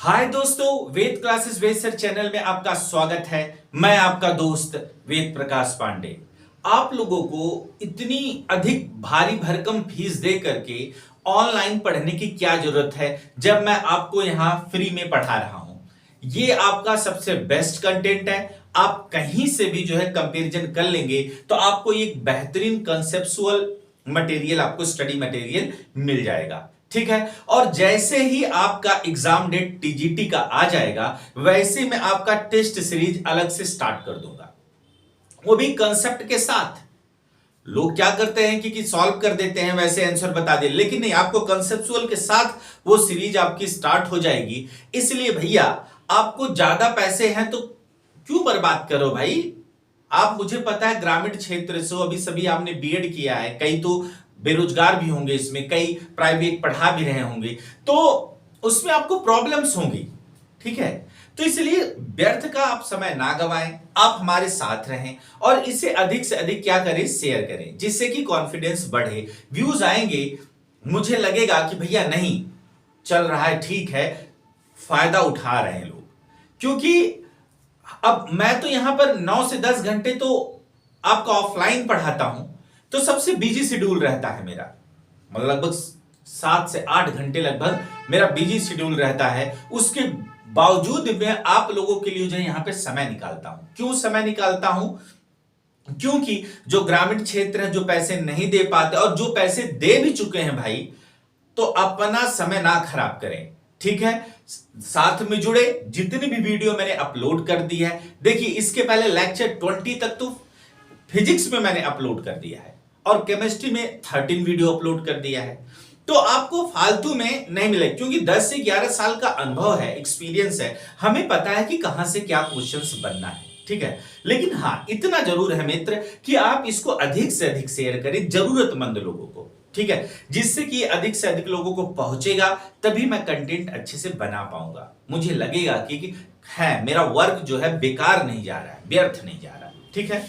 हाय दोस्तों, वेद क्लासेस वेद sir channel में आपका स्वागत है। मैं आपका दोस्त वेद प्रकाश पांडे। आप लोगों को इतनी अधिक भारी भरकम फीस दे करके ऑनलाइन पढ़ने की क्या जरूरत है, जब मैं आपको यहां फ्री में पढ़ा रहा हूं। ये आपका सबसे बेस्ट कंटेंट है। आप कहीं से भी जो है कंपैरिजन कर लेंगे तो आपको एक बेहतरीन कंसेप्चुअल मटेरियल, आपको स्टडी मटेरियल मिल जाएगा। ठीक है। और जैसे ही आपका एग्जाम डेट टीजीटी का आ जाएगा, वैसे मैं आपका टेस्ट सीरीज अलग से स्टार्ट कर दूंगा, वो भी कंसेप्ट के साथ। लोग क्या करते हैं कि सॉल्व कर देते हैं, वैसे आंसर बता दे, लेकिन नहीं, आपको कंसेप्चुअल के साथ वो सीरीज आपकी स्टार्ट हो जाएगी। इसलिए भैया, आपको ज्यादा पैसे हैं तो क्यों बर्बाद करो भाई। आप, मुझे पता है ग्रामीण क्षेत्र से अभी सभी आपने बीएड किया है, कई तो बेरोजगार भी होंगे, इसमें कई प्राइवेट पढ़ा भी रहे होंगे, तो उसमें आपको प्रॉब्लम्स होंगी। ठीक है। तो इसलिए व्यर्थ का आप समय ना गवाएं, आप हमारे साथ रहें और इसे अधिक से अधिक क्या करें, शेयर करें, जिससे कि कॉन्फिडेंस बढ़े, व्यूज आएंगे, मुझे लगेगा कि भैया नहीं चल रहा है, ठीक है, फायदा उठा रहे हैं लोग। क्योंकि अब मैं तो यहां पर 9 से 10 घंटे तो आपका ऑफलाइन पढ़ाता हूं, तो सबसे बिजी शेड्यूल रहता है मेरा, मतलब लगभग 7 से 8 घंटे लगभग मेरा बिजी शेड्यूल रहता है। उसके बावजूद मैं आप लोगों के लिए जो है यहां पे समय निकालता हूं। क्यों समय निकालता हूं? क्योंकि जो ग्रामीण क्षेत्र है, जो पैसे नहीं दे पाते और जो पैसे दे भी चुके हैं भाई, तो अपना समय ना खराब करें। ठीक है। साथ में जुड़े, जितनी भी वीडियो मैंने अपलोड कर दी है, देखिए इसके पहले लेक्चर 20 तक तो फिजिक्स में मैंने अपलोड कर दिया है और केमिस्ट्री में 13 वीडियो अपलोड कर दिया है। तो आपको फालतू में नहीं मिले, क्योंकि 10 से 11 साल का अनुभव है, एक्सपीरियंस है, हमें पता है कि कहां से क्या क्वेश्चंस बनना है। ठीक है। लेकिन हां, इतना जरूर है मित्र कि आप इसको अधिक से अधिक शेयर करें जरूरतमंद लोगों को। ठीक है। जिससे कि अधिक से अधिक लोगों को पहुंचेगा, तभी मैं कंटेंट अच्छे से बना पाऊंगा। मुझे लगेगा कि है मेरा वर्क जो है बेकार नहीं जा रहा है, व्यर्थ नहीं जा रहा है। ठीक है।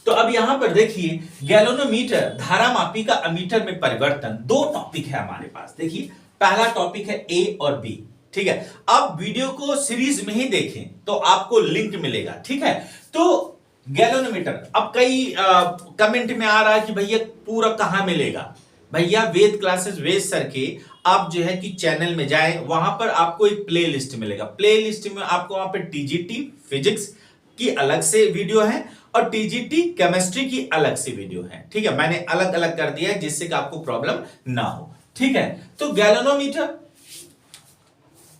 तो अब यहां पर देखिए, गैल्वेनोमीटर, धारामापी का अमीटर में परिवर्तन, दो टॉपिक है हमारे पास। देखिए, पहला टॉपिक है ए और बी। ठीक है। अब वीडियो को सीरीज में ही देखें तो आपको लिंक मिलेगा। ठीक है। तो गैल्वेनोमीटर, अब कई कमेंट में आ रहा है कि भैया पूरा कहां मिलेगा। भैया, वेद क्लासेस वेद सर के आप जो है कि चैनल में जाएं, वहां पर आपको एक प्ले लिस्ट मिलेगा। प्ले लिस्ट में आपको वहां पर टीजीटी फिजिक्स की अलग से वीडियो है और टीजीटी केमिस्ट्री की अलग से वीडियो है। ठीक है। मैंने अलग अलग कर दिया है जिससे कि आपको प्रॉब्लम ना हो। ठीक है। तो गैल्वेनोमीटर,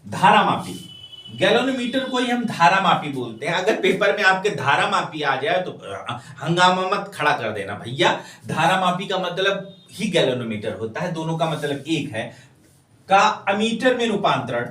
धारामापी, गैल्वेनोमीटर को ही हम धारामापी बोलते हैं। अगर पेपर में आपके धारामापी आ जाए तो हंगामा मत खड़ा कर देना भैया। धारामापी का मतलब ही गैल्वेनोमीटर होता है, दोनों का मतलब एक है। का अमीटर में रूपांतरण,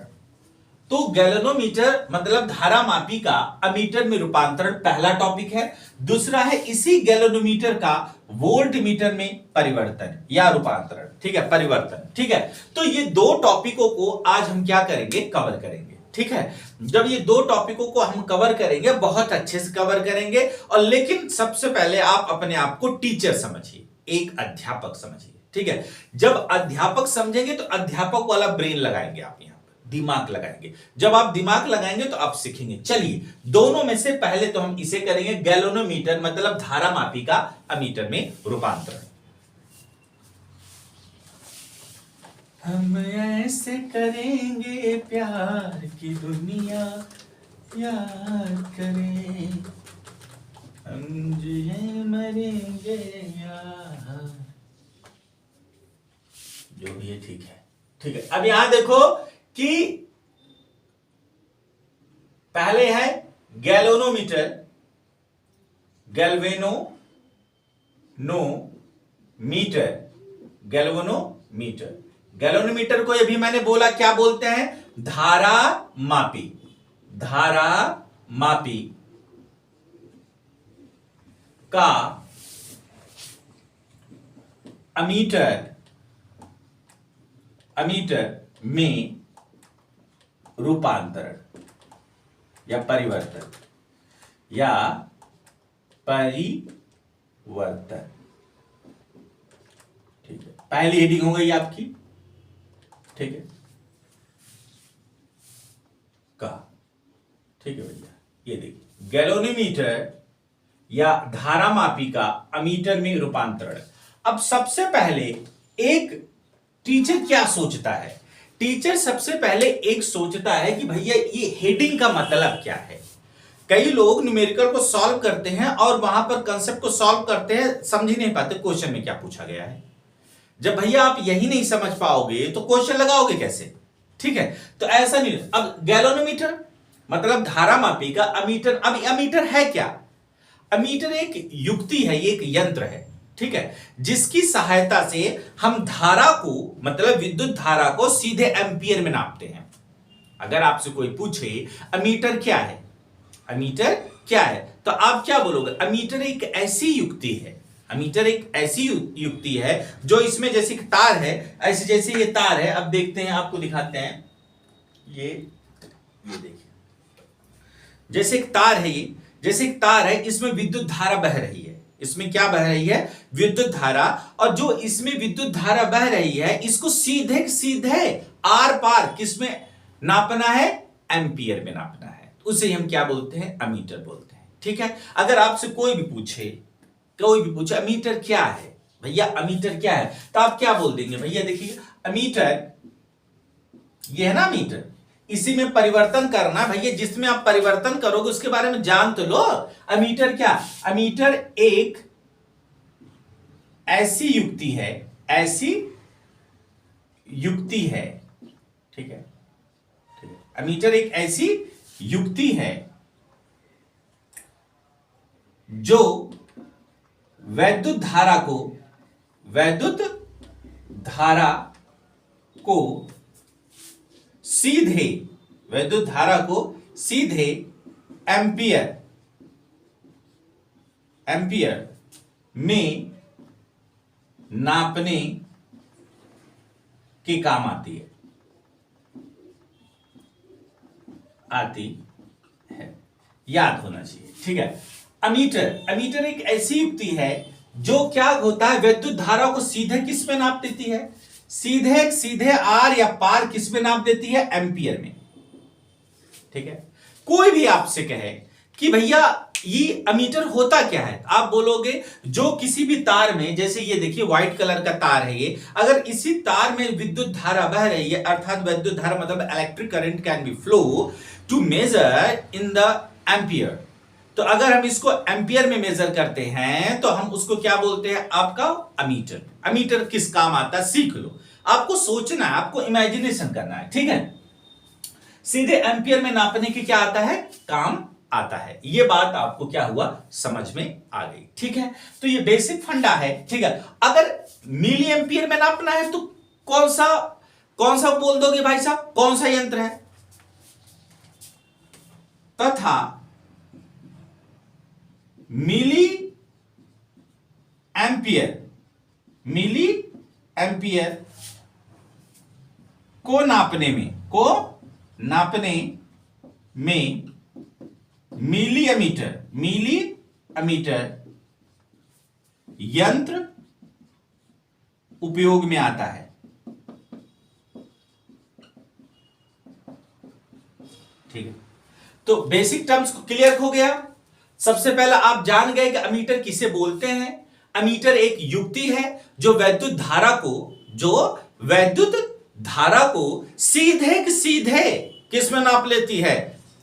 तो गैल्वेनोमीटर मतलब धारामापी का अमीटर में रूपांतरण पहला टॉपिक है। दूसरा है इसी गैल्वेनोमीटर का वोल्ट मीटर में परिवर्तन या रूपांतरण। ठीक है, परिवर्तन। ठीक है। तो ये दो टॉपिकों को आज हम क्या करेंगे, कवर करेंगे। ठीक है। जब ये दो टॉपिकों को हम कवर करेंगे, बहुत अच्छे से कवर करेंगे, और लेकिन सबसे पहले आप अपने आप को टीचर समझिए, एक अध्यापक समझिए। ठीक है। जब अध्यापक समझेंगे तो अध्यापक वाला ब्रेन लगाएंगे, आप यहां दिमाग लगाएंगे। जब आप दिमाग लगाएंगे तो आप सीखेंगे। चलिए, दोनों में से पहले तो हम इसे करेंगे, गैल्वेनोमीटर मतलब धारामापी का अमीटर में रूपांतरण। हम ऐसे करेंगे प्यार की दुनिया याद करें, हम जिए मरेंगे यार, जो भी है ठीक है। ठीक है। अब यहां देखो कि पहले है galvanometer, galvanometer, galvanometer. Galvanometer को अभी मैंने बोला क्या बोलते हैं, धारा मापी, धारा मापी का अमीटर, अमीटर में रूपांतरण या परिवर्तन, या परिवर्तन। ठीक है। पहली हेडिंग हो गई आपकी। ठीक है। का। ठीक है भैया, ये देखिए गैलोरीमीटर या धारामापी का अमीटर में रूपांतरण। अब सबसे पहले एक टीचर क्या सोचता है? टीचर सबसे पहले एक सोचता है कि भैया ये हेडिंग का मतलब क्या है। कई लोग न्यूमेरिकल को सॉल्व करते हैं और वहां पर कंसेप्ट को सॉल्व करते हैं, समझ ही नहीं पाते क्वेश्चन में क्या पूछा गया है। जब भैया आप यही नहीं समझ पाओगे तो क्वेश्चन लगाओगे कैसे? ठीक है, तो ऐसा नहीं। अब गैलोरीमीटर मतलब धारामापी का, अमीटर, अब अमीटर है क्या? अमीटर एक युक्ति है, एक यंत्र है, ठीक है, जिसकी सहायता से हम धारा को मतलब विद्युत धारा को सीधे एम्पियर में नापते हैं। अगर आपसे कोई पूछे अमीटर क्या है, अमीटर क्या है, तो आप क्या बोलोगे? अमीटर एक ऐसी युक्ति है, अमीटर एक ऐसी युक्ति है जो इसमें जैसे तार है, ऐसे जैसे ये तार है। अब देखते हैं, आपको दिखाते हैं, ये देखिए जैसे एक तार है, ये जैसे एक तार है, इसमें विद्युत धारा बह रही है। इसमें क्या बह रही है? विद्युत धारा। और जो इसमें विद्युत धारा बह रही है इसको सीधे सीधे आर पार किसमें नापना है? एम्पियर में नापना है। उसे हम क्या बोलते हैं? अमीटर बोलते हैं। ठीक है, अगर आपसे कोई भी पूछे अमीटर क्या है, भैया अमीटर क्या है, तो आप क्या बोल देंगे? भैया देखिए अमीटर ये है ना, अमीटर, इसी में परिवर्तन करना। भैया जिसमें आप परिवर्तन करोगे उसके बारे में जान तो लो। अमीटर क्या? अमीटर एक ऐसी युक्ति है, ऐसी युक्ति है, ठीक है, ठीक है, अमीटर एक ऐसी युक्ति है जो वैद्युत धारा को सीधे एम्पियर में नापने के काम आती है। याद होना चाहिए, ठीक है। अमीटर एक ऐसी युक्ति है जो क्या होता है? विद्युत धारा को सीधे किस में नाप देती है? सीधे आर या पार किस में नाप देती है? एम्पियर में। ठीक है, कोई भी आपसे कहे कि भैया ये अमीटर होता क्या है, आप बोलोगे जो किसी भी तार में, जैसे ये देखिए व्हाइट कलर का तार है ये, अगर इसी तार में विद्युत धारा बह रही है, अर्थात विद्युत धारा मतलब electric current can be flow to measure in the ampere. तो अगर हम इसको एम्पियर में मेजर करते हैं तो हम उसको क्या बोलते हैं? आपका अमीटर। अमीटर किस काम आता है? सीख लो, आपको सोचना है, आपको इमेजिनेशन करना है, ठीक है। सीधे एम्पियर में नापने की क्या आता है? काम आता है। ये बात आपको क्या हुआ? समझ में आ गई, ठीक है। तो ये बेसिक फंडा है, ठीक है। अगर मिली एम्पियर में नापना है तो कौन सा बोल दोगे भाई साहब? कौन सा यंत्र है? तथा मिली एम्पियर को नापने में मिली एमीटर यंत्र उपयोग में आता है। ठीक है, तो बेसिक टर्म्स को क्लियर हो गया। सबसे पहला आप जान गए कि अमीटर किसे बोलते हैं। अमीटर एक युक्ति है जो वैद्युत धारा को सीधे किस में नाप लेती है?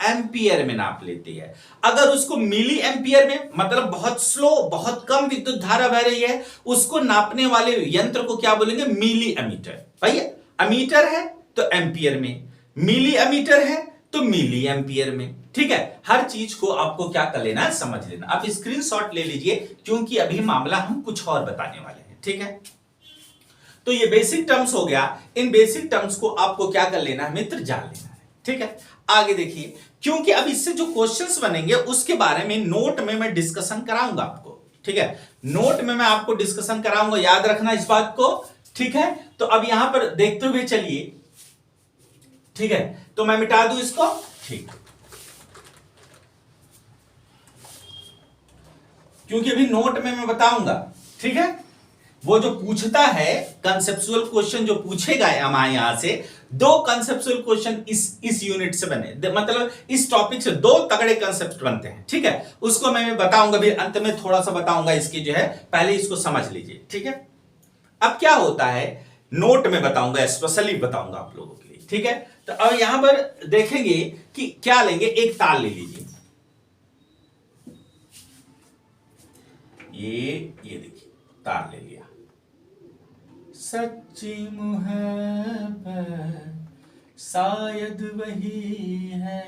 एम्पियर में नाप लेती है। अगर उसको मिली एम्पियर में मतलब बहुत स्लो, बहुत कम विद्युत धारा बह रही है, उसको नापने वाले यंत्र को क्या बोलेंगे? मिली एमीटर। भैया अमीटर है तो एम्पियर में, मिली एमीटर है तो मिली एम्पियर में। ठीक है, हर चीज को आपको क्या कर लेना है? समझ लेना। आप स्क्रीनशॉट ले लीजिए क्योंकि अभी मामला हम कुछ और बताने वाले हैं। ठीक है, तो ये बेसिक टर्म्स हो गया। इन बेसिक टर्म्स को आपको क्या कर लेना है मित्र? जान लेना है। ठीक है, आगे देखिए, क्योंकि अब इससे जो क्वेश्चंस बनेंगे उसके बारे में नोट में मैं डिस्कशन कराऊंगा आपको। ठीक है, नोट में मैं आपको डिस्कशन कराऊंगा, याद रखना इस बात को। ठीक है, तो अब यहां पर देखते हुए चलिए। ठीक है, तो मैं मिटा दूं इसको। ठीक, क्योंकि अभी नोट में मैं बताऊंगा। ठीक है, वो जो पूछता है कंसेप्चुअल क्वेश्चन जो पूछेगा हमारे यहां से, दो कंसेप्चुअल क्वेश्चन इस यूनिट से बने, मतलब इस टॉपिक से दो तगड़े कंसेप्ट बनते हैं, ठीक है। उसको मैं बताऊंगा, फिर अंत में थोड़ा सा बताऊंगा इसकी जो है, पहले इसको समझ लीजिए, ठीक है। अब क्या होता है, नोट में बताऊंगा, स्पेशली बताऊंगा आप लोगों के लिए, ठीक है। तो अब यहां पर देखेंगे कि क्या लेंगे, एक ताल ले लीजिए, ये देखिए तार ले लिया। सच्ची मोहब्बत शायद वही है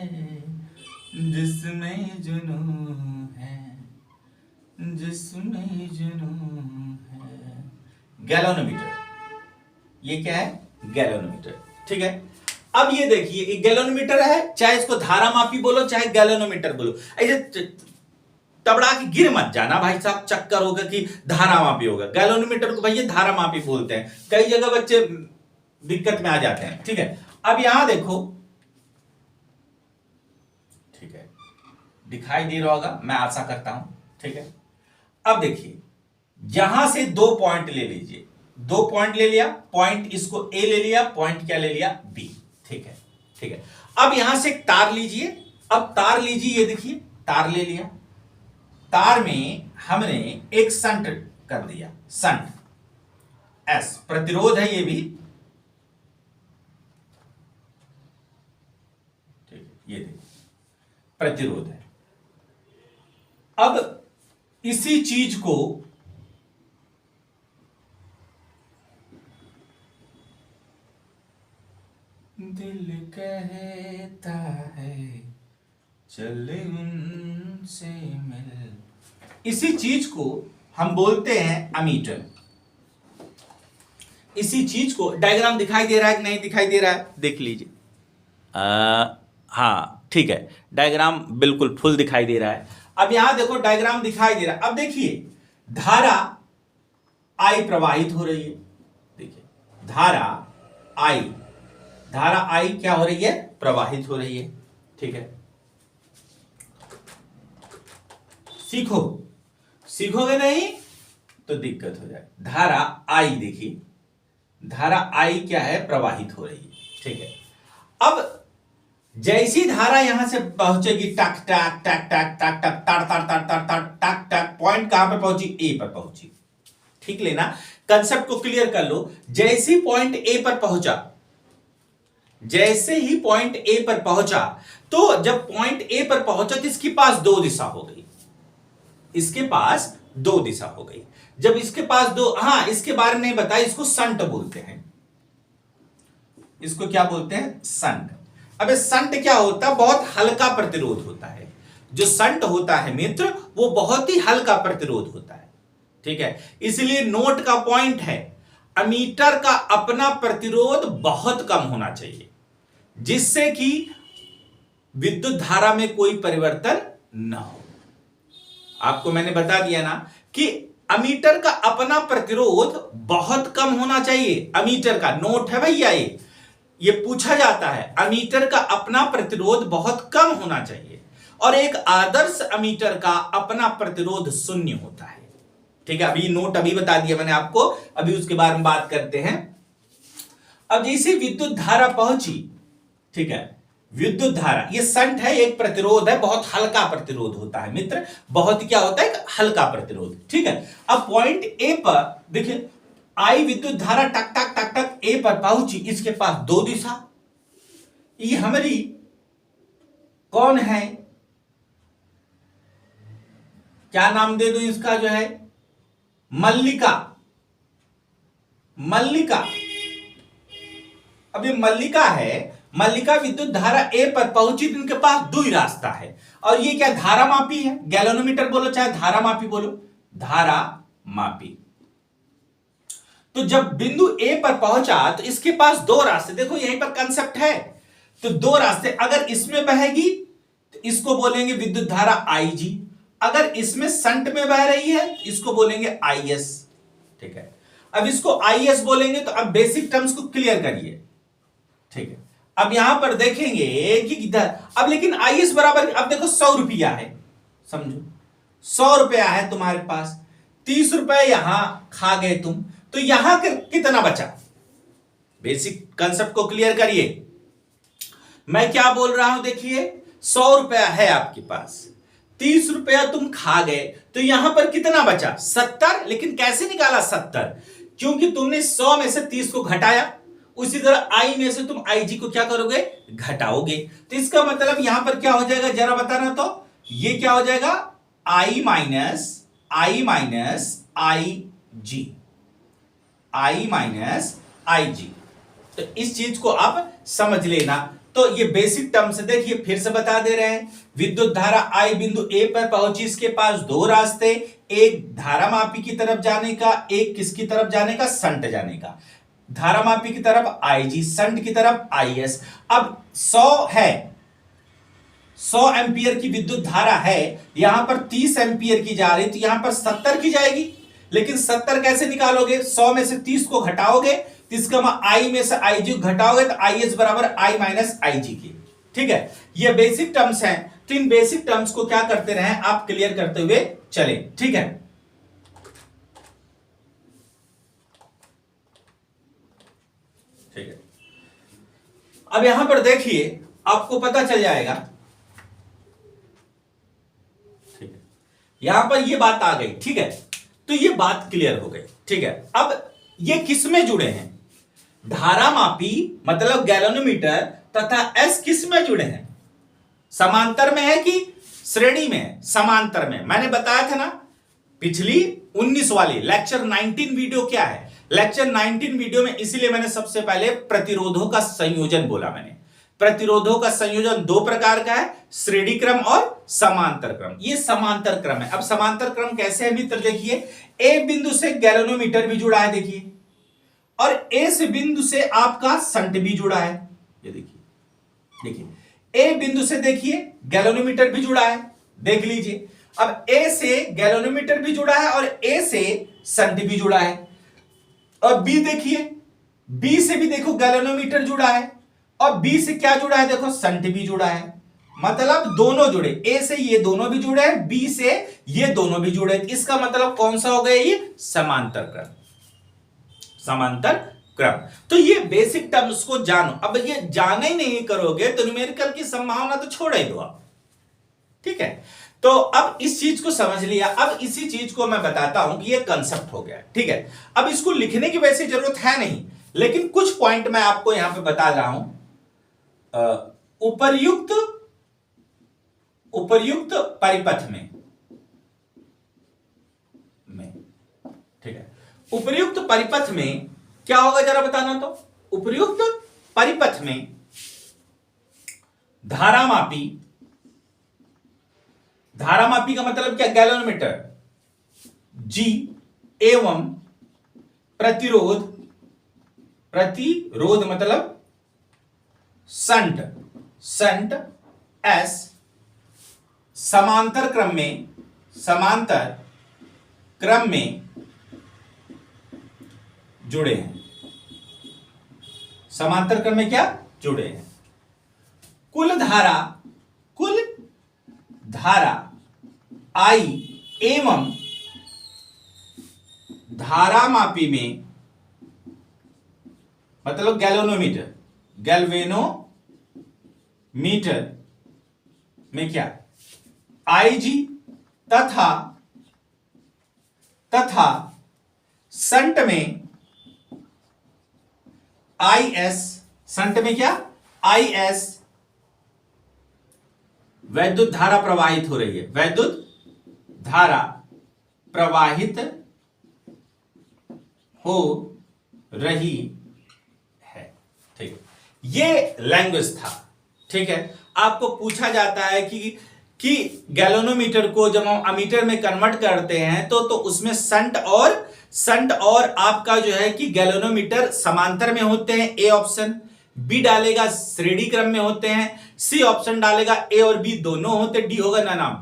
जिसमें जुनून है, जिसमें जुनून है। गैलोनोमीटर, ये क्या है, गैलोनोमीटर, ठीक है। अब ये देखिए, एक गैलोनोमीटर है, चाहे इसको धारामापी बोलो चाहे गैलोनोमीटर बोलो, ऐसे तबड़ा के गिर मत जाना भाई साहब, चक्कर होगा कि धारामापी होगा। गैलोनोमीटर को भैया धारामापी बोलते हैं, कई जगह बच्चे दिक्कत में आ जाते हैं, ठीक है। अब यहां देखो, ठीक है, दिखाई दे रहा होगा, मैं आशा करता हूं, ठीक है। अब देखिए, यहां से दो पॉइंट ले लीजिए, दो पॉइंट ले लिया, पॉइंट इसको ए ले लिया, पॉइंट क्या ले लिया, बी, ठीक है, ठीक है। अब यहां से एक तार लीजिए, अब तार लीजिए, ये देखिए तार ले लिया, तार में हमने एक संट कर दिया, संट एस, प्रतिरोध है ये भी, ठीक है, ये देखिए प्रतिरोध है। अब इसी चीज को दिल कहता है चल उनसे मिल, इसी चीज को हम बोलते हैं अमीटर। इसी चीज को, डायग्राम दिखाई दे रहा है कि नहीं दिखाई दे रहा है, देख लीजिए। हाँ ठीक है, डायग्राम बिल्कुल फुल दिखाई दे रहा है। अब यहां देखो डायग्राम दिखाई दे रहा है। अब देखिए धारा आई प्रवाहित हो रही है, देखिए धारा आई, धारा आई क्या हो रही है, प्रवाहित हो रही है, ठीक है। सीखो, सीखोगे नहीं तो दिक्कत हो जाए। धारा आई, देखिए धारा आई क्या है, प्रवाहित हो रही है, ठीक है। अब जैसी धारा यहां से पहुंचेगी, टक टक टक टक टक टक तार तार तार तार तार टक टक, पॉइंट कहां पर पहुंची, ए पर पहुंची, ठीक लेना, कंसेप्ट को क्लियर कर लो। जैसी पॉइंट ए पर पहुंचा, जैसे ही पॉइंट ए पर पहुंचा, तो जब पॉइंट ए पर पहुंचा तो इसके पास दो दिशा हो गई, इसके पास दो दिशा हो गई। जब इसके पास दो, हां इसके बारे में नहीं बताया, इसको संट बोलते हैं, इसको क्या बोलते हैं, संट। अब संट क्या होता है, बहुत हल्का प्रतिरोध होता है। जो संट होता है मित्र, वो बहुत ही हल्का प्रतिरोध होता है, ठीक है। इसलिए नोट का पॉइंट है, अमीटर का अपना प्रतिरोध बहुत कम होना चाहिए, जिससे कि विद्युत धारा में कोई परिवर्तन ना हो। आपको मैंने बता दिया ना कि अमीटर का अपना प्रतिरोध बहुत कम होना चाहिए। अमीटर का नोट है भैया, ये पूछा जाता है, अमीटर का अपना प्रतिरोध बहुत कम होना चाहिए, और एक आदर्श अमीटर का अपना प्रतिरोध शून्य होता है, ठीक है। अभी नोट अभी बता दिया मैंने आपको, अभी उसके बारे में बात करते हैं। अब जैसे विद्युत धारा पहुंची, ठीक है, विद्युत धारा, ये संट है, एक प्रतिरोध है, बहुत हल्का प्रतिरोध होता है मित्र, बहुत क्या होता है, हल्का प्रतिरोध, ठीक है। अब पॉइंट ए पर देखिए, आई विद्युत धारा टक टक टक टक ए पर पहुंची, इसके पास दो दिशा, ये हमारी कौन है, क्या नाम दे दो इसका, जो है मल्लिका, मल्लिका। अब ये मल्लिका है, मल्लिका विद्युत धारा ए पर पहुंची, तो इनके पास दो ही रास्ता है, और ये क्या धारा मापी है, गैलोनोमीटर बोलो चाहे धारा मापी बोलो, धारा मापी। तो जब बिंदु ए पर पहुंचा तो इसके पास दो रास्ते, देखो यहीं पर कंसेप्ट है, तो दो रास्ते, अगर इसमें बहेगी तो इसको बोलेंगे विद्युत धारा आई जी, अगर इसमें संट में बह रही है तो इसको बोलेंगे आई एस, ठीक है। अब इसको आई एस बोलेंगे, तो अब बेसिक टर्म्स को क्लियर करिए, ठीक है। अब यहां पर देखेंगे कि इधर, अब लेकिन आई एस बराबर, अब देखो 100 रुपया है, समझो 100 रुपया है तुम्हारे पास, 30 रुपए यहां खा गए तुम, तो यहां कितना बचा? बेसिक कंसेप्ट को क्लियर करिए। मैं क्या बोल रहा हूं, देखिए 100 रुपया है आपके पास, 30 रुपया तुम खा गए, तो यहां पर कितना बचा? 70। लेकिन कैसे निकाला 70? क्योंकि तुमने 100 में से 30 को घटाया। उसी तरह आई में से तुम आई जी को क्या करोगे? घटाओगे। तो इसका मतलब यहां पर क्या हो जाएगा, जरा बताना तो। ये क्या हो जाएगा? आई माइनस आई जी, आई माइनस आई जी। तो इस चीज को आप समझ लेना। तो ये बेसिक टर्म्स है। देखिए फिर से बता दे रहे हैं, विद्युत धारा आई बिंदु ए पर पहुंची, इसके पास दो रास्ते, एक धारामापी की तरफ जाने का, एक किसकी तरफ जाने का? संट जाने का। धारामापी की तरफ आई जी, संट की तरफ आई एस। अब 100 है, 100 एंपियर की विद्युत धारा है, यहां पर 30 एंपियर की जा रही, तो यहां पर 70 की जाएगी। लेकिन 70 कैसे निकालोगे? 100 में से 30 को घटाओगे, तो इसका आई में से आई जी घटाओगे, तो आई एस बराबर आई माइनस आई जी की। ठीक है, ये बेसिक टर्म्स हैं। तो इन बेसिक टर्म्स को क्या करते रहे आप, क्लियर करते हुए चले। ठीक है, ठीक है। अब यहां पर देखिए, आपको पता चल जाएगा। ठीक है, यहां पर ये बात आ गई। ठीक है, तो ये बात क्लियर हो गई। ठीक है, अब ये किस में जुड़े हैं? धारामापी मतलब गैलोनोमीटर तथा एस किस में जुड़े हैं? समांतर में है कि श्रेणी में है? समांतर में। मैंने बताया था ना पिछली 19 वाली लेक्चर 19 वीडियो क्या है? लेक्चर 19 वीडियो में इसीलिए मैंने सबसे पहले प्रतिरोधों का संयोजन बोला। मैंने प्रतिरोधों का संयोजन दो प्रकार का है, श्रेणी क्रम और समांतर क्रम। ये समांतर क्रम है। अब समांतर क्रम कैसे है मित्र? देखिए, ए बिंदु से गैलोनोमीटर भी जुड़ा है, देखिए, और ए से बिंदु से आपका संट भी जुड़ा है। ये देखिए, देखिए ए बिंदु से देखिए गैलोनोमीटर भी जुड़ा है, देख लीजिए। अब ए से गैलोनोमीटर भी जुड़ा है और ए से संट भी जुड़ा है। और बी देखिए, बी से भी देखो गैलोनोमीटर जुड़ा है, और बी से क्या जुड़ा है? देखो संट भी जुड़ा है। मतलब दोनों जुड़े, ए से ये दोनों भी जुड़े हैं, बी से ये दोनों भी जुड़े। इसका मतलब कौन सा हो गया? ये समांतर क्रम, समांतर क्रम। तो ये बेसिक टर्म्स को जानो। अब ये जाने ही नहीं करोगे तो न्यूमेरिकल की संभावना तो छोड़ ही दो आप। ठीक है, तो अब इस चीज को समझ लिया। अब इसी चीज को मैं बताता हूं कि ये कंसेप्ट हो गया। ठीक है, अब इसको लिखने की वैसे जरूरत है नहीं, लेकिन कुछ पॉइंट मैं आपको यहां पे बता रहा हूं। उपर्युक्त परिपथ में, ठीक है, उपर्युक्त परिपथ में क्या होगा जरा बताना तो। उपर्युक्त परिपथ में धारामापी, धारामापी का मतलब क्या? गैलोनोमीटर जी एवं प्रतिरोध, प्रतिरोध मतलब संट, संट एस समांतर क्रम में, समांतर क्रम में जुड़े हैं। समांतर क्रम में क्या जुड़े हैं? कुल धारा, कुल धारा आई एवं धारामापी में मतलब गैल्वेनोमीटर, गैल्वेनोमीटर में क्या? आई जी तथा संट में आई एस, संट में क्या? आई एस वैद्युत धारा प्रवाहित हो रही है, वैद्युत धारा प्रवाहित हो रही है। ठीक, ये लैंग्वेज था। ठीक है, आपको पूछा जाता है कि गैल्वेनोमीटर को जब हम अमीटर में कन्वर्ट करते हैं तो उसमें संट और आपका जो है कि गैल्वेनोमीटर समांतर में होते हैं, ए ऑप्शन। बी डालेगा श्रेणी क्रम में होते हैं, सी ऑप्शन डालेगा ए और बी दोनों होते, डी होगा ना नाम।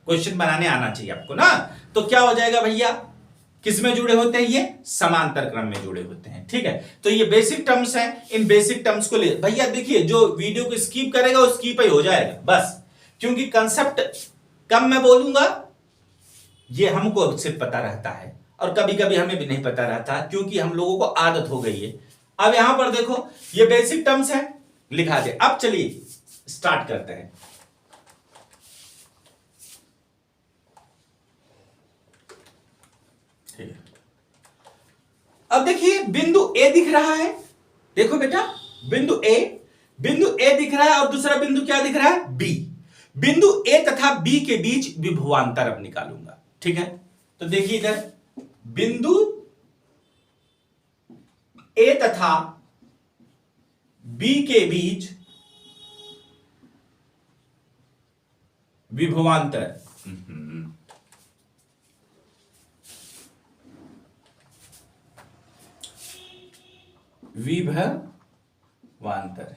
क्वेश्चन बनाने आना चाहिए आपको ना। तो क्या हो जाएगा भैया? किस में जुड़े होते हैं? ये समांतर क्रम में जुड़े होते हैं। ठीक है, तो ये बेसिक टर्म्स हैं। इन बेसिक टर्म्स को ले भैया, देखिए जो वीडियो को स्किप करेगा वो स्किप ही हो जाएगा बस, क्योंकि कंसेप्ट कम मैं बोलूंगा, ये हमको सिर्फ पता रहता है और कभी कभी हमें भी नहीं पता रहता क्योंकि हम लोगों को आदत हो गई है। अब यहां पर देखो ये बेसिक टर्म्स है, लिखा दे। अब चलिए स्टार्ट करते हैं। अब देखिए बिंदु ए दिख रहा है, देखो बेटा बिंदु ए दिख रहा है और दूसरा बिंदु क्या दिख रहा है, बी। बिंदु ए तथा बी के बीच विभवांतर अब निकालूंगा, ठीक है। तो देखिए इधर बिंदु ए तथा बी के बीच विभवांतर, विभवांतर,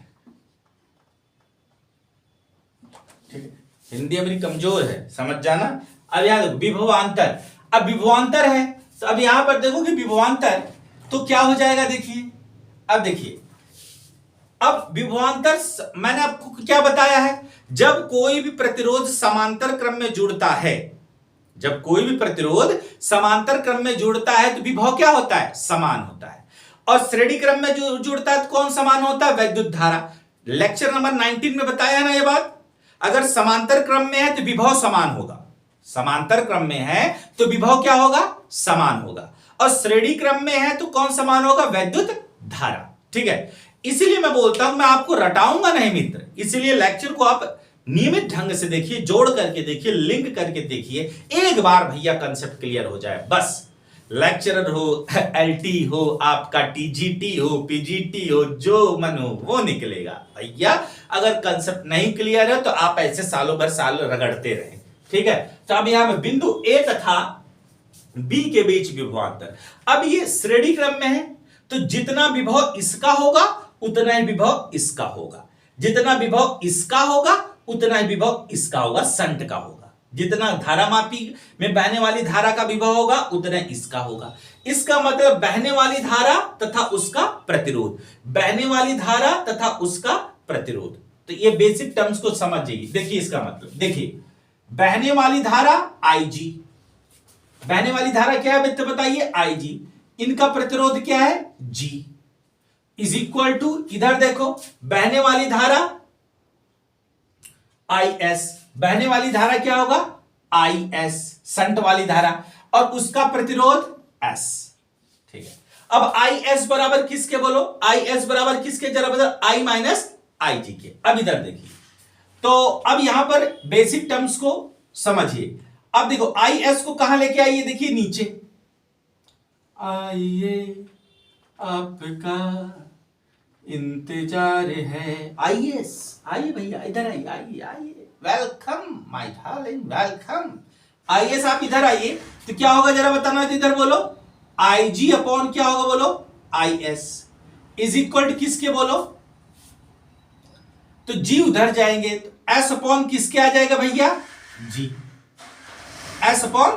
ठीक है। हिंदी मेरी कमजोर है, समझ जाना। अब यहां देखो विभवांतर, अब विभवांतर है तो अब यहां पर देखो कि विभवांतर तो क्या हो जाएगा, देखिए अब देखिए, अब विभवांतर मैंने आपको क्या बताया है, जब कोई भी प्रतिरोध समांतर क्रम में जुड़ता है, जब कोई भी प्रतिरोध समांतर क्रम में जुड़ता है तो विभव क्या होता है, समान होता है। और श्रेणी क्रम में जो जुड़ता है तो कौन समान होता है, वैद्युत धारा। लेक्चर नंबर 19 में बताया है ना ये बात। अगर समांतर क्रम में है तो विभव समान होगा, समांतर क्रम में है तो विभव क्या होगा, समान होगा। और श्रेणी क्रम में है तो कौन समान होगा, वैद्युत धारा, ठीक है। इसीलिए मैं बोलता हूं मैं आपको रटाऊंगा नहीं मित्र, इसलिए लेक्चर को आप नियमित ढंग से देखिए, जोड़ करके देखिए, लिंक करके देखिए, एक बार भैया कंसेप्ट क्लियर हो जाए बस। लेक्चरर हो, एलटी हो, आपका टीजीटी हो, पीजीटी हो, जो मन हो वो निकलेगा भैया। अगर कंसेप्ट नहीं क्लियर है तो आप ऐसे सालों भर साल रगड़ते रहे, ठीक है। तो अब यहां में बिंदु ए तथा बी के बीच विभवांतर, अब ये श्रेणी क्रम में है तो जितना विभव इसका होगा उतना ही विभव इसका होगा, जितना विभव इसका होगा उतना ही विभव इसका होगा, संट का होगा। जितना धारामापी में बहने वाली धारा का विभव होगा उतना इसका होगा। इसका मतलब बहने वाली धारा तथा उसका प्रतिरोध, बहने वाली धारा तथा उसका प्रतिरोध। तो ये बेसिक टर्म्स को समझिए। देखिए इसका मतलब, देखिए बहने वाली धारा IG, बहने वाली धारा क्या है मित्र बताइए, IG। इनका प्रतिरोध क्या है, G इज इक्वल टू, इधर देखो बहने वाली धारा IS, बहने वाली धारा क्या होगा, IS संट वाली धारा, और उसका प्रतिरोध S, ठीक है। अब IS बराबर किसके बोलो, IS बराबर किसके, जरा बदल, I माइनस IG के। अब इधर देखिए, तो अब यहां पर बेसिक टर्म्स को समझिए। अब देखो IS को कहां लेके आइए, देखिए नीचे, आइए आपका इंतजार है, IS आइए भैया, इधर आइए, आइए आइए, welcome my darling, welcome. IS आप इधर आइए तो क्या होगा जरा बताना, तो इधर बोलो, IG अपॉन क्या होगा बोलो, IS इज इक्वल टू किसके बोलो, तो G उधर जाएंगे तो S अपॉन किसके आ जाएगा भैया, G, S अपॉन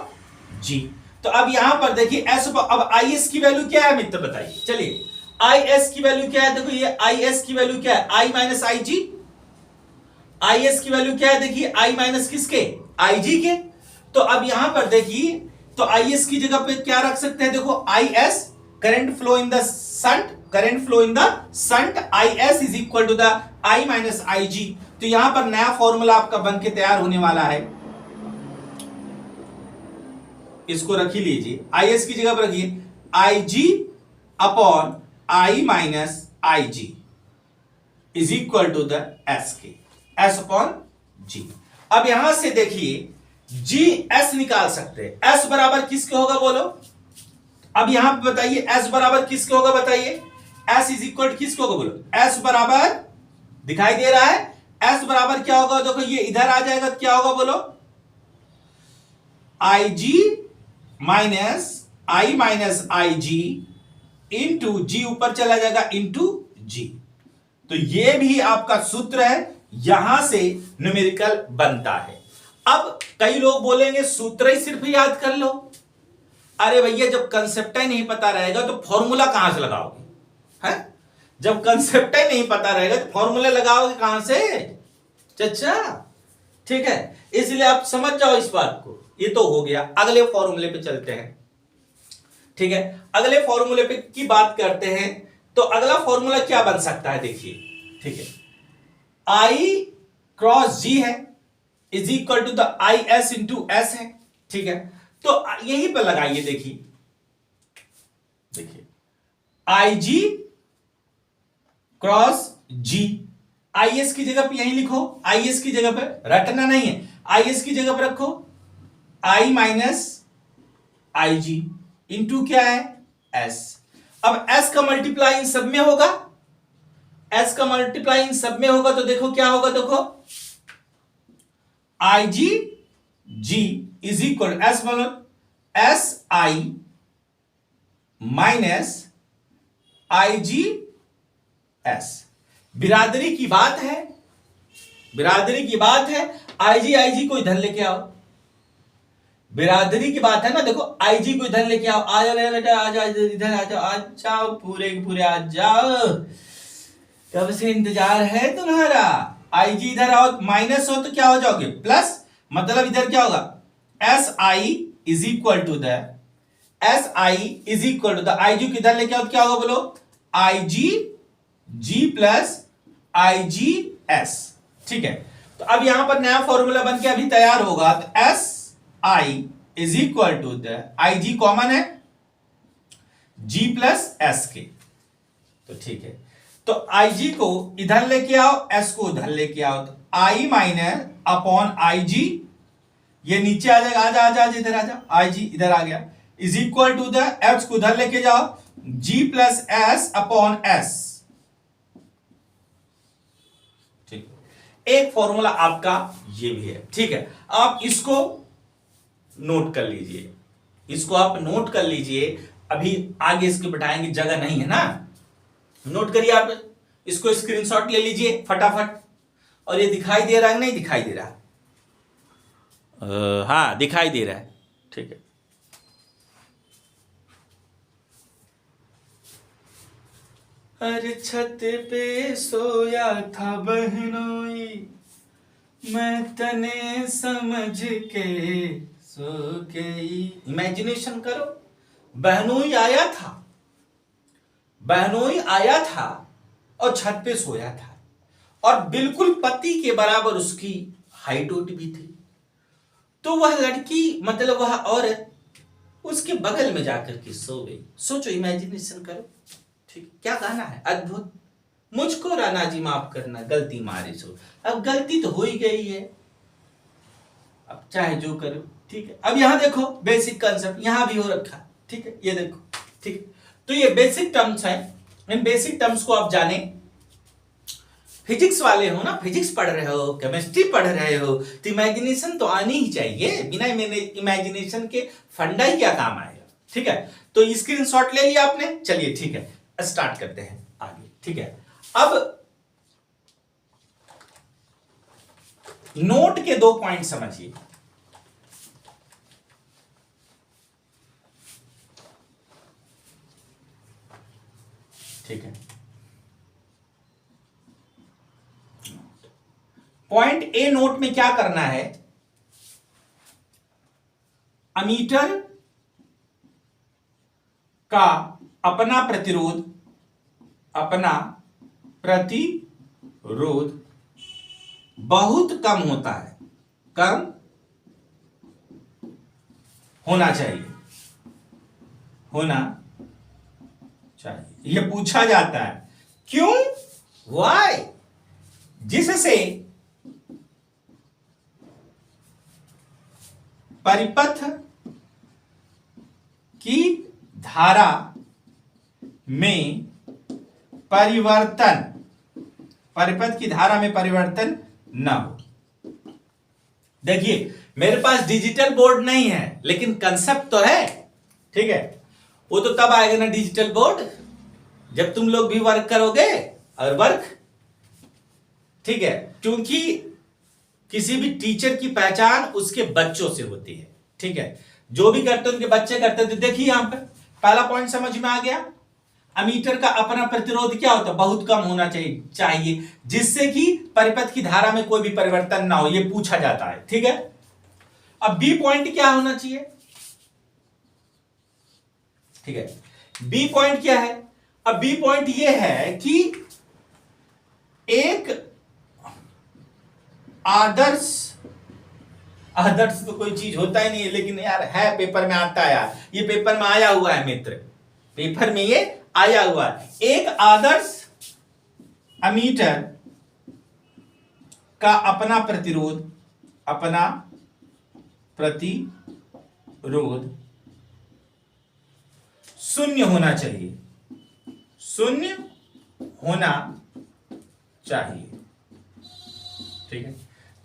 G। तो अब यहां पर देखिए S, अब IS की वैल्यू क्या है मित्र बताइए, चलिए IS की वैल्यू क्या है, देखो ये IS की वैल्यू क्या है, I माइनस IG। IS की वैल्यू क्या है, देखिए I माइनस किसके, IG के। तो अब यहां पर देखिए, तो IS की जगह पे क्या रख सकते हैं, देखो IS current flow in the shunt, current flow in the shunt, IS is equal to the I minus IG। तो यहां पर नया फॉर्मूला आपका बन के तैयार होने वाला है, इसको रख ही लीजिए, IS की जगह पर रखिए IG upon I minus IG is equal to the S के, S अपॉन G। अब यहां से देखिए GS निकाल सकते हैं, S बराबर किसके होगा बोलो, अब यहां पे बताइए S बराबर किसके होगा बताइए, S इज इक्वल टू किसके होगा बोलो, S बराबर दिखाई दे रहा है, S बराबर क्या होगा, देखो ये इधर आ जाएगा तो क्या होगा बोलो, IG minus I minus IG into G, ऊपर चला जाएगा इंटू G। तो ये भी आपका सूत्र है, यहां से न्यूमेरिकल बनता है। अब कई लोग बोलेंगे सूत्र ही सिर्फ याद कर लो, अरे भैया जब कंसेप्ट ही नहीं पता रहेगा तो फॉर्मूला कहां से लगाओगे, है? जब कंसेप्ट ही नहीं पता रहेगा तो फॉर्मूला लगाओगे कहां से, चचा, ठीक है। इसलिए आप समझ जाओ इस बात को, ये तो हो गया। अगले फॉर्मूले पे चलते हैं। ठीक है, अगले फॉर्मूले पे की बात करते हैं। तो अगला फॉर्मूला क्या बन सकता है, देखिए। ठीक है, आई क्रॉस जी है is equal to the I S into S है। ठीक है, तो यहीं पर लगाइए। देखिए आई जी क्रॉस जी, आई एस की जगह पे यहीं लिखो, आई एस की जगह पे रटना नहीं है, आई एस की जगह पे रखो आई माइनस आई जी इंटू क्या है एस। अब एस का मल्टीप्लाई इन सब में होगा, एस का मल्टीप्लाई इन सब में होगा, तो देखो क्या होगा, देखो आई जी जी इज इक्वल एस मतलब S I minus I G S. बिरादरी की बात है, बिरादरी की बात है, आई जी को इधर लेके आओ, बिरादरी की बात है ना। देखो आई जी को इधर लेके आओ, आ जाओ बेटा, आ जाओ इधर, आ जाओ, आ जाओ पूरे पूरे आ जाओ, कब से इंतजार है तुम्हारा। आई जी इधर आओ, माइनस हो तो क्या हो जाओगे प्लस, मतलब इधर क्या होगा S I is equal to the S I is equal to the I G किधर लेके आओ तो क्या होगा बोलो, आई जी जी प्लस आई जी एस। ठीक है, तो अब यहां पर नया फॉर्मूला बन के अभी तैयार होगा, तो S I is equal to the I G common है जी प्लस एस के। तो ठीक है, तो आई जी को इधर लेके आओ, एस को उधर लेके आओ, तो आई माइनस अपॉन आई जी, ये नीचे आ जाएगा, आजा आजा आजा इधर आजा, आई जी इधर आ गया, is equal to the S को उधर लेके जाओ G plus S upon S. ठीक, एक फॉर्मूला आपका ये भी है। ठीक है, आप इसको नोट कर लीजिए, इसको आप नोट कर लीजिए, अभी आगे इसके बिठाएंगे, जगह नहीं है ना, नोट करिए आप इसको, स्क्रीनशॉट ले लीजिए फटाफट। और ये दिखाई दे रहा है, नहीं दिखाई दे रहा? हाँ दिखाई दे रहा है। ठीक है, अरे छत पे सोया था बहनोई, मैं तने समझ के सो गई। इमेजिनेशन करो, बहनोई आया था, बहनोई आया था और छत पे सोया था, और बिल्कुल पति के बराबर उसकी हाइट भी थी। तो वह लड़की मतलब वह औरत उसके बगल में जाकर के सो गई। सोचो, इमेजिनेशन करो। ठीक, क्या गाना है, अद्भुत। मुझको राणा जी माफ करना, गलती मारी सो। अब गलती तो हो ही गई है, अब चाहे जो करो। ठीक है, अब यहां देखो बेसिक कंसेप्ट यहां भी हो रखा। ठीक है, ये देखो। ठीक, तो ये बेसिक टर्म्स है, इन बेसिक टर्म्स को आप जाने। फिजिक्स वाले हो ना, फिजिक्स पढ़ रहे हो, केमिस्ट्री पढ़ रहे हो, तो इमेजिनेशन तो आनी ही चाहिए। बिना इमेजिनेशन के फंडा ही क्या काम आएगा। ठीक है, तो स्क्रीनशॉट ले लिया आपने, चलिए ठीक है स्टार्ट करते हैं आगे। ठीक है, अब नोट के 2 पॉइंट समझिए। ठीक है, पॉइंट ए नोट में क्या करना है, अमीटर का अपना प्रतिरोध बहुत कम होता है, कम होना चाहिए, यह पूछा जाता है क्यों, व्हाई, जिससे परिपथ की धारा में परिवर्तन न हो। देखिए मेरे पास डिजिटल बोर्ड नहीं है, लेकिन कंसेप्ट तो है। ठीक है, वो तो तब आएगा ना डिजिटल बोर्ड जब तुम लोग भी वर्क करोगे, और वर्क। ठीक है, क्योंकि किसी भी टीचर की पहचान उसके बच्चों से होती है। ठीक है, जो भी करते उनके बच्चे करते। तो देखिए यहां पर पहला पॉइंट समझ में आ गया, अमीटर का अपना प्रतिरोध क्या होता है, बहुत कम होना चाहिए जिससे कि परिपथ की धारा में कोई भी परिवर्तन ना हो, यह पूछा जाता है। ठीक है, अब बी पॉइंट क्या होना चाहिए, ठीक है, बी पॉइंट क्या है, अब बी पॉइंट यह है कि एक आदर्श, आदर्श तो कोई चीज होता ही नहीं है, लेकिन यार है, पेपर में आता है यार, ये पेपर में आया हुआ है मित्र, पेपर में ये आया हुआ है। एक आदर्श अमीटर का अपना प्रतिरोध, अपना प्रतिरोध शून्य होना चाहिए, शून्य होना चाहिए, ठीक है।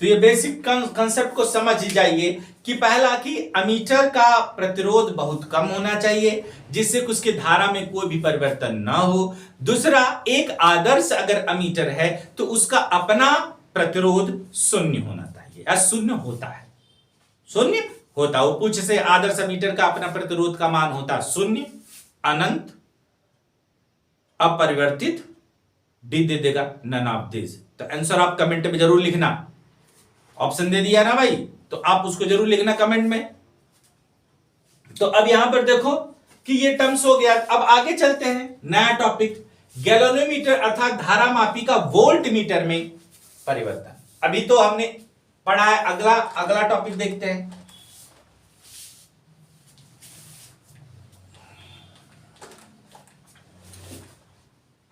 तो ये बेसिक कंसेप्ट को समझ जाइए कि पहला कि अमीटर का प्रतिरोध बहुत कम होना चाहिए जिससे उसकी धारा में कोई भी परिवर्तन ना हो। दूसरा, एक आदर्श अगर अमीटर है तो उसका अपना प्रतिरोध शून्य होना चाहिए, या शून्य होता है, शून्य होता, वो पूछ से आदर्श अमीटर का अपना प्रतिरोध का मान होता शून्य, अनंत, अपरिवर्तित, डी दे देगा नन ऑफ दिस। तो आंसर आप कमेंट में जरूर लिखना, ऑप्शन दे दिया ना भाई, तो आप उसको जरूर लिखना कमेंट में। तो अब यहां पर देखो कि ये टर्म्स हो गया। अब आगे चलते हैं, नया टॉपिक, गैल्वेनोमीटर अर्थात धारा मापी का वोल्ट मीटर में परिवर्तन। अभी तो हमने पढ़ा है, अगला टॉपिक देखते हैं।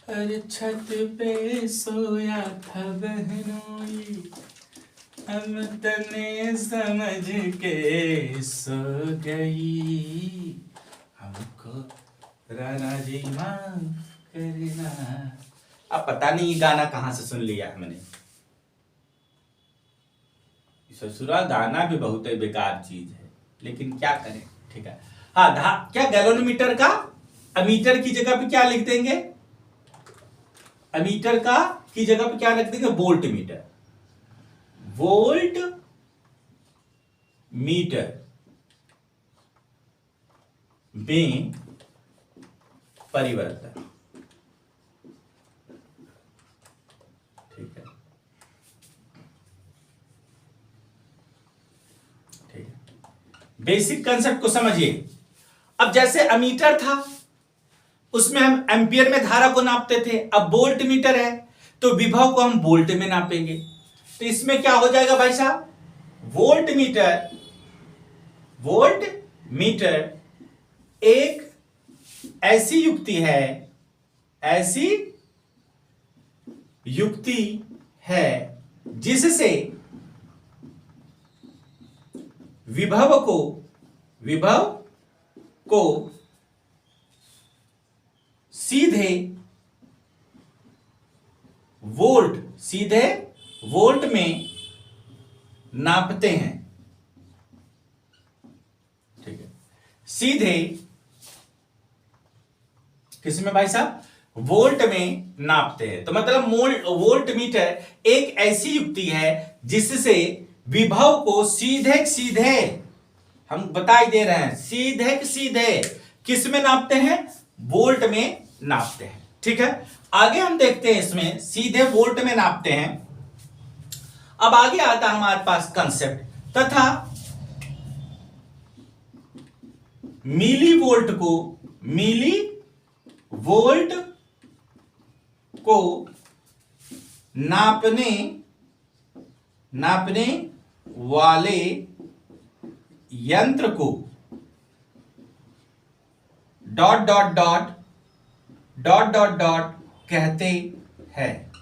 अरे छत पे सोया था बहनोई, हम तने समझ के सो गई, हमको राना जी माफ करना। अब पता नहीं ये गाना कहां से सुन लिया है मैंने, ससुरा गाना भी बहुत ही बेकार चीज है, लेकिन क्या करें, ठीक है। हाँ, क्या गैल्वेनोमीटर का अमीटर की जगह पे क्या लिख देंगे, अमीटर का की जगह पे क्या लिख देंगे, वोल्ट मीटर, वोल्ट मीटर में परिवर्तन, ठीक है, ठीक है। बेसिक कंसेप्ट को समझिए। अब जैसे अमीटर था उसमें हम एम्पियर में धारा को नापते थे, अब वोल्ट मीटर है तो विभव को हम वोल्ट में नापेंगे। तो इसमें क्या हो जाएगा भाई साहब, वोल्ट मीटर एक ऐसी युक्ति है जिससे विभव को सीधे वोल्ट में नापते हैं, ठीक है, सीधे किसमें भाई साहब, वोल्ट में नापते हैं। तो मतलब वोल्ट मीटर एक ऐसी युक्ति है जिससे विभव को सीधे हम बता ही दे रहे हैं, सीधे किस में नापते हैं, वोल्ट में नापते हैं, ठीक है। आगे हम देखते हैं, इसमें सीधे वोल्ट में नापते हैं। अब आगे आता है हमारे पास कंसेप्ट, तथा मिली वोल्ट को नापने वाले यंत्र को डॉट डॉट कहते हैं,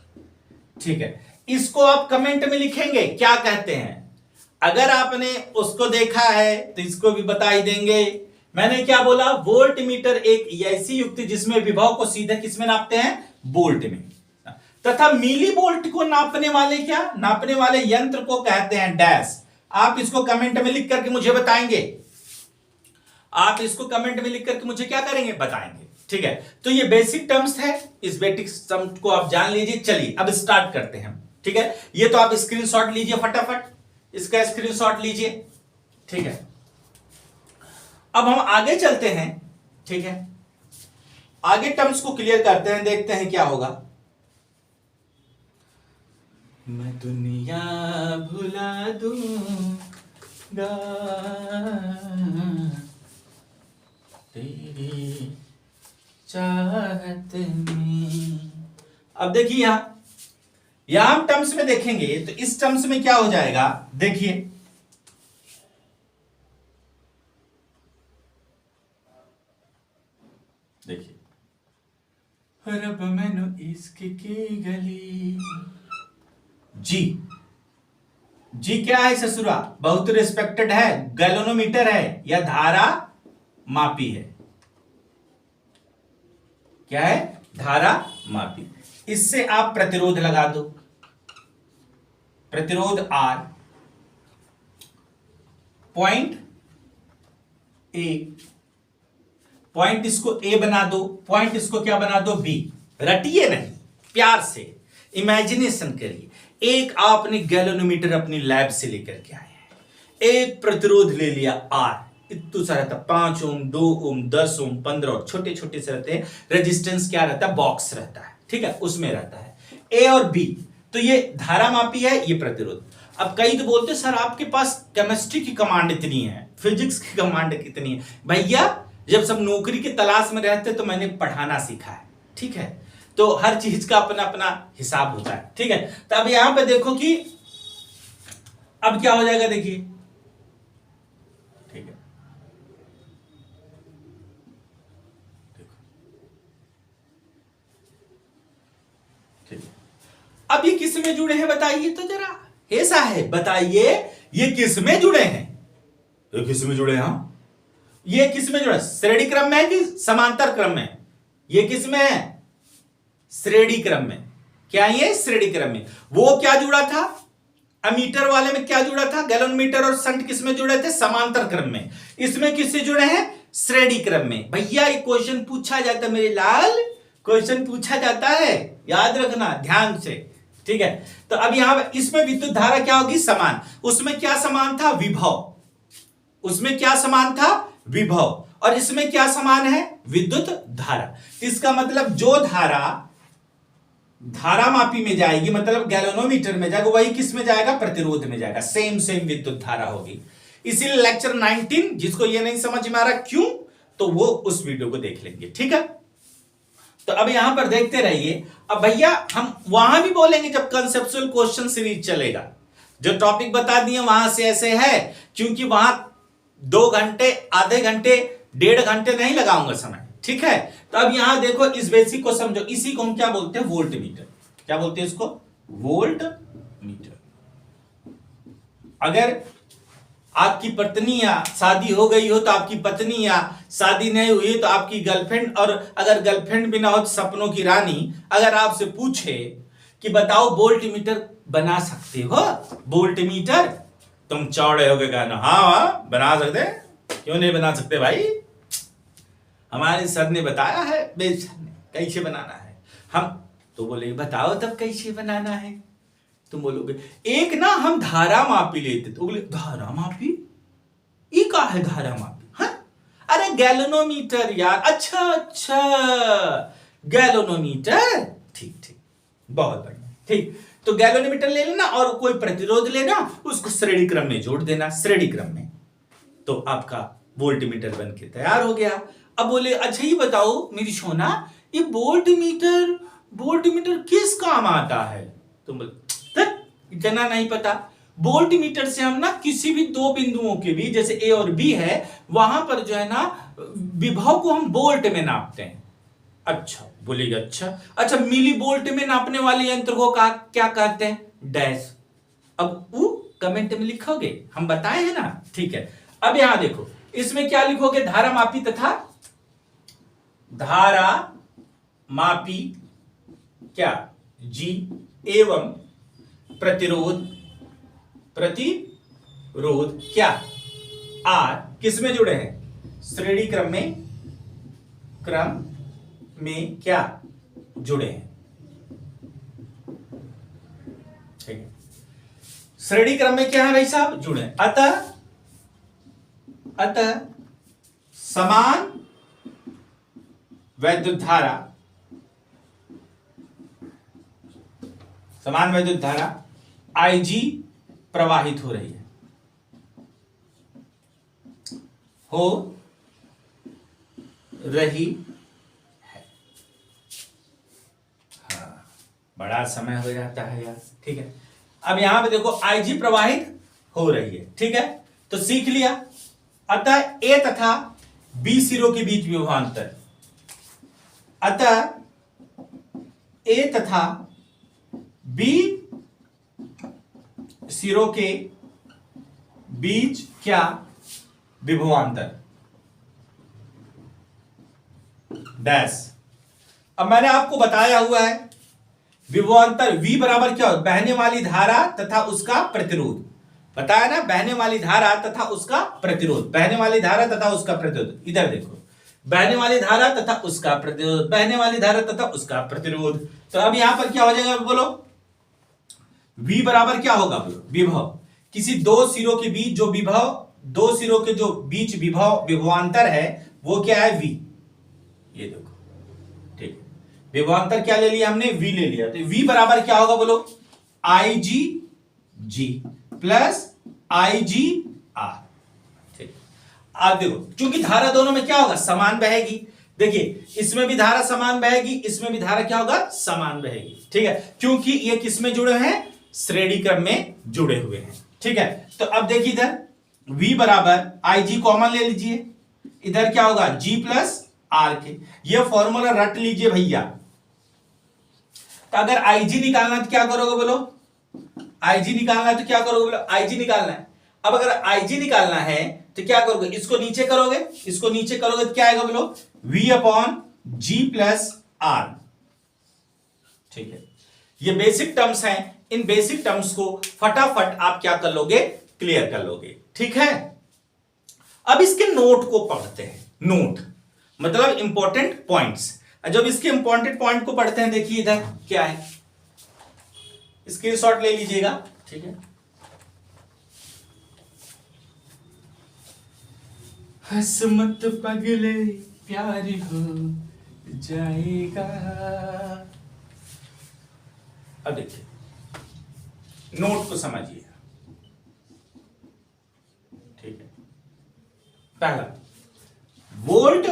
ठीक है। इसको आप कमेंट में लिखेंगे क्या कहते हैं, अगर आपने उसको देखा है तो इसको भी बता ही देंगे। मैंने क्या बोला, वोल्ट मीटर एक ऐसी युक्ति जिसमें विभव को सीधे किसमें नापते हैं, वोल्ट में, तथा मिली वोल्ट को नापने वाले यंत्र को कहते हैं डैश। आप इसको कमेंट में लिख करके मुझे बताएंगे, आप इसको कमेंट में लिख करके मुझे क्या करेंगे, बताएंगे, ठीक है। तो ये बेसिक टर्म्स है, इस बेसिक टर्म्स को आप जान लीजिए। चलिए अब स्टार्ट करते हैं, ठीक है। ये तो आप स्क्रीनशॉट लीजिए, फटाफट इसका स्क्रीनशॉट लीजिए, ठीक है। अब हम आगे चलते हैं, ठीक है, आगे टर्म्स को क्लियर करते हैं, देखते हैं क्या होगा। मैं दुनिया भुला दूं, गा तेरी चाहत में। अब देखिए यहां हम टर्म्स में देखेंगे तो इस टर्म्स में क्या हो जाएगा, देखिए देखिए, रब मैनू इश्क की गली। जी, जी क्या है ससुरा, बहुत रिस्पेक्टेड है, गैलोनोमीटर है या धारा मापी है, क्या है, धारा मापी। इससे आप प्रतिरोध लगा दो, प्रतिरोध R, पॉइंट ए, पॉइंट इसको ए बना दो, पॉइंट इसको क्या बना दो, बी। रटिए नहीं, प्यार से इमेजिनेशन करिए। एक आपने गैलोनोमीटर अपनी लैब से लेकर के आए हैं, एक प्रतिरोध ले लिया R, इतना सा रहता, 5 ओम, 2 ओम, 10 ओम, 15 और छोटे छोटे से रहते हैं। रेजिस्टेंस क्या रहता है, बॉक्स रहता है, ठीक है, उसमें रहता है ए और बी। तो ये धारा मापी है, ये प्रतिरोध। अब कई तो बोलते सर आपके पास केमिस्ट्री की कमांड इतनी है, फिजिक्स की कमांड कितनी है। भैया जब सब नौकरी की तलाश में रहते तो मैंने पढ़ाना सीखा है, ठीक है, तो हर चीज का अपना अपना हिसाब होता है, ठीक है। तो अब यहां पे देखो कि अब क्या हो जाएगा, देखिए, ठीक है, देखो, ठीक है। अब ये किस में जुड़े हैं बताइए तो जरा, ऐसा है बताइए, ये किस में जुड़े हैं, ये किस में जुड़े हैं, ये किस में जुड़ा, श्रेणी क्रम में है कि समांतर क्रम में, ये किस में है, श्रेणी क्रम में। क्या ये श्रेणी क्रम में, वो क्या जुड़ा था, अमीटर वाले में क्या जुड़ा था, गैलोनमीटर और शंट किस में जुड़े थे, समांतर क्रम में। इसमें किससे जुड़े हैं, श्रेणी क्रम में। भैया ये क्वेश्चन पूछा जाता है मेरे लाल, क्वेश्चन पूछा जाता है, याद रखना ध्यान से, ठीक है। तो अब यहां इसमें विद्युत धारा क्या होगी, समान। उसमें क्या समान था, विभव, उसमें क्या समान था, विभव, और इसमें क्या समान है, विद्युत धारा। इसका मतलब जो धारा धारा मापी में जाएगी, मतलब गैलोनोमीटर में जाएगा, वही किस में जाएगा, प्रतिरोध में जाएगा, सेम सेम विद्युत धारा होगी। इसीलिए लेक्चर 19, जिसको ये नहीं समझ में आ रहा क्यों, तो वो उस वीडियो को देख लेंगे, ठीक है। तो अब यहां पर देखते रहिए। अब भैया हम वहां भी बोलेंगे जब कंसेप्चुअल क्वेश्चन सीरीज चलेगा, जो टॉपिक बता दिए वहां से ऐसे है, क्योंकि वहां 2 घंटे, आधे घंटे, 1.5 घंटे नहीं लगाऊंगा समय, ठीक है। तो अब यहां देखो, इस बेसिक को समझो, इसी को हम क्या बोलते हैं, वोल्ट मीटर। क्या बोलते हैं इसको, वोल्ट मीटर। अगर आपकी पत्नी या शादी हो गई हो तो आपकी पत्नी, या शादी नहीं हुई तो आपकी गर्लफ्रेंड, और अगर गर्लफ्रेंड भी ना हो तो सपनों की रानी, अगर आपसे पूछे कि बताओ वोल्ट मीटर बना सकते हो, वोल्ट मीटर, तुम चौड़े होके कहना हाँ बना सकते, क्यों नहीं बना सकते भाई, हमारे सर ने बताया है, बेसर ने कैसे बनाना है। हम तो बोले बताओ तब कैसे बनाना है, तुम बोलोगे एक ना हम धारा मापी लेते, तो बोले धारा मापी, ये का है धारा मापी, हाँ अरे गैलोनोमीटर यार, अच्छा अच्छा गैलोनोमीटर, ठीक ठीक, बहुत बढ़िया, ठीक। तो गैलोनोमीटर ले लेना और कोई प्रतिरोध लेना, उसको श्रेणी क्रम में जोड़ देना, श्रेणी क्रम में, तो आपका वोल्टमीटर बन के तैयार हो गया। अब बोले अच्छा ये बताओ मेरी सोना, ये वोल्टमीटर किस काम आता है, तुम बोले इतना नहीं पता। वोल्टमीटर से हम ना किसी भी 2 बिंदुओं के बीच, जैसे ए और बी है, वहां पर जो है ना विभव को हम वोल्ट में नापते हैं। अच्छा बोलेगा, अच्छा मिली वोल्ट में नापने वाले यंत्र को क्या कहते हैं, डैश। अब वो कमेंट में लिखोगे, हम बताए हैं ना, ठीक है। अब यहां देखो, इसमें क्या लिखोगे, धारा मापी तथा धारा मापी क्या, जी, एवं प्रतिरोध क्या, आर, किस में जुड़े हैं, श्रेणी क्रम में क्या जुड़े हैं, ठीक है। श्रेणी क्रम में क्या है भाई साहब, जुड़े हैं। अतः समान वैद्युत धारा IG प्रवाहित हो रही है, हो रही है। हाँ, बड़ा समय हो जाता है यार। ठीक है, अब यहां पे देखो IG प्रवाहित हो रही है। ठीक है, तो सीख लिया। अतः A तथा B सिरों के बीच विभवांतर, अतः A तथा B सिरों के बीच क्या विभवांतर डैश। अब मैंने आपको बताया हुआ है विभवांतर V बराबर क्या हो, बहने वाली धारा तथा उसका प्रतिरोध। बताया ना, बहने वाली धारा तथा उसका प्रतिरोध, बहने वाली धारा तथा उसका प्रतिरोध। इधर देखो, बहने वाली धारा तथा उसका प्रतिरोध, बहने वाली धारा तथा उसका प्रतिरोध। तो अब यहां पर क्या हो जाएगा बोलो, V बराबर क्या होगा बोलो, विभव। किसी दो सिरों के बीच जो विभव, दो सिरों के जो बीच विभव विभवांतर है वो क्या है, V। ये देखो, ठीक है, विभवांतर क्या ले लिया हमने, V ले लिया। तो V बराबर क्या होगा बोलो, IG प्लस IGR। ठीक, आप देखो क्योंकि धारा दोनों में क्या होगा, समान बहेगी। देखिए इसमें भी धारा समान बहेगी, इसमें भी धारा क्या होगा, समान बहेगी। ठीक है, क्योंकि ये किसमें जुड़े हैं, श्रेणी क्रम में जुड़े हुए हैं। ठीक है, तो अब देखिए इधर V बराबर IG कॉमन ले लीजिए, इधर क्या होगा G प्लस R के। ये फॉर्मूला रट लीजिए भैया। तो अगर IG निकालना तो क्या करोगे बोलो, IG निकालना है तो क्या करोगे बोलो, IG निकालना है। अब अगर IG निकालना है तो क्या करोगे, इसको नीचे करोगे, इसको नीचे करोगे तो क्या आएगा बोलो, V upon G plus R। ठीक है, ये बेसिक टर्म्स हैं, इन बेसिक टर्म्स को फटाफट आप क्या कर लोगे, क्लियर कर लोगे। ठीक है, अब इसके नोट को पढ़ते हैं। नोट मतलब इंपॉर्टेंट पॉइंट्स। जब इसके इंपॉर्टेंट पॉइंट को पढ़ते हैं, देखिए इधर क्या है, स्क्रीनशॉट ले लीजिएगा। ठीक है, हसमत पगले प्यार हो जाएगा। अब देखिए नोट को समझिए। ठीक है, पहला वोल्ट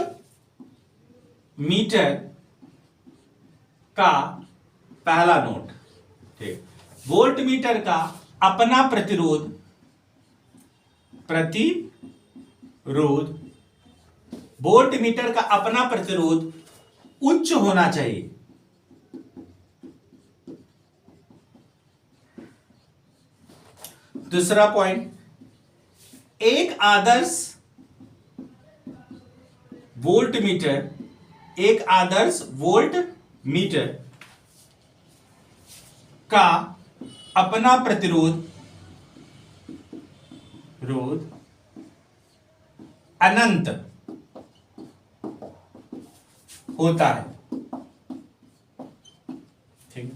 मीटर का पहला नोट, ठीक, वोल्ट मीटर का अपना प्रतिरोध, वोल्ट मीटर का अपना प्रतिरोध उच्च होना चाहिए। दूसरा पॉइंट, एक आदर्श वोल्ट मीटर का अपना प्रतिरोध अनंत होता है। ठीक,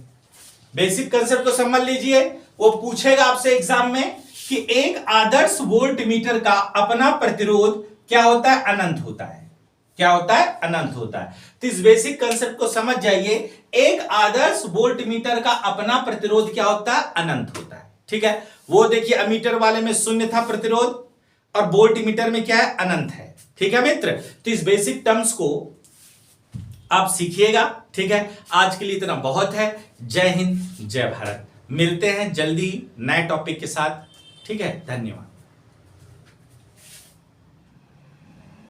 बेसिक कंसेप्ट को समझ लीजिए। वो पूछेगा आपसे एग्जाम में कि एक आदर्श वोल्ट मीटर का अपना प्रतिरोध क्या होता है, अनंत होता है। क्या होता है, अनंत होता है। तो इस बेसिक कंसेप्ट को समझ जाइए। एक आदर्श वोल्ट मीटर का अपना प्रतिरोध क्या होता है, अनंत होता है। ठीक है, वो देखिए अमीटर वाले में शून्य था प्रतिरोध, और वोल्ट मीटर में क्या है, अनंत है। ठीक है मित्र, तो इस बेसिक टर्म्स को आप सीखिएगा। ठीक है, आज के लिए इतना बहुत है। जय हिंद, जय भारत। मिलते हैं जल्दी नए टॉपिक के साथ। ठीक है, धन्यवाद।